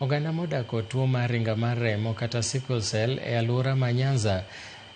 Oganda modak kod tuo mar ringa mar remo kata sickle cell e aluora ma Nyanza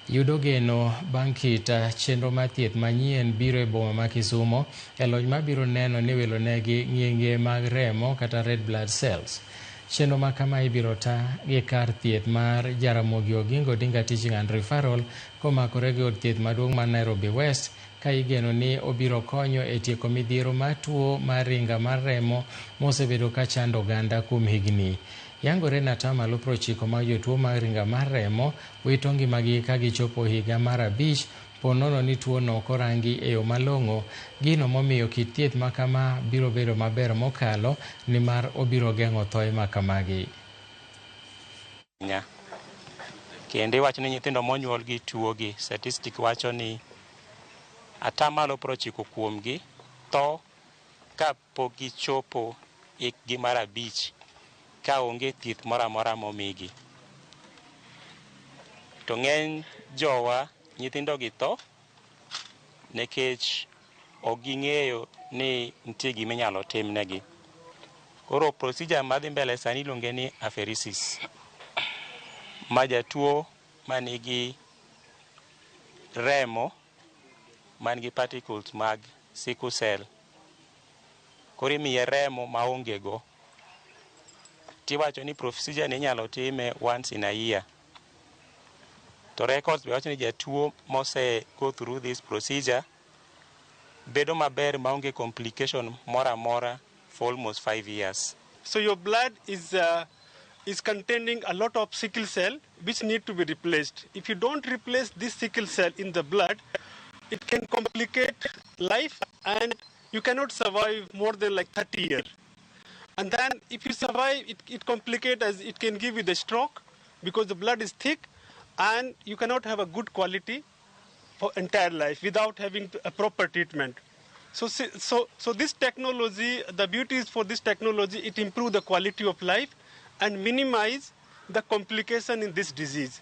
yudo geno bang' kit chenro mar thieth manyien biro e boma ma Kisumu e lony mabiro neno ni welo negi ng'inge mag remo kata red blood cells. Chenro ma kama ibiro ta gi kar thieth mar Ramogi Odinga Teaching and Referral komakore gi od thieth maduong' mar Nairobi West, ka igeno ni obiro konyo e tieko midhiero mar tuo mar ringa mar remo mosebedo ka chando oganda kuom higni. Yangore ni 90% mag jotuo mar ringa mar remo wito ngimagi ka gichopo higa mar 5 po nono ni tuono ok orangi e yo malong'o, gino momiyo kit thieth ma kama biro bedo maber mokalo nimar obiro geng'o thoe ma kamagi. Kendo iwacho ni nyithindo monyuol gi tuogi, statistic wacho ni 90% kuomgi tho ka pok gichopo hikgi mar 5 ka onge thieth moro amora momigi. To ng'eny jowa nyithindogi tho nikech ok ging'eyo ni nitie gima inyalo timnegi. Koro procedure madhi mbele sani iluonge ni apheresis, ma jatuo manigi remo manigi particles mag sickle cell koro imiye remo maonge go. Tiwacho ni procedure ni inyalo time once in a year. To records be wacho ni jatuo mose go through this procedure bedo maber maonge complication mora amora for almost 5 years. So your blood is containing a lot of sickle cell which need to be replaced. If you don't replace this sickle cell in the blood, it can complicate life and you cannot survive more than like 30 years. And then if you survive, it complicates as it can give you the stroke because the blood is thick and you cannot have a good quality for entire life without having a proper treatment. So this technology, the beauty is for this technology, it improves the quality of life and minimize the complication in this disease.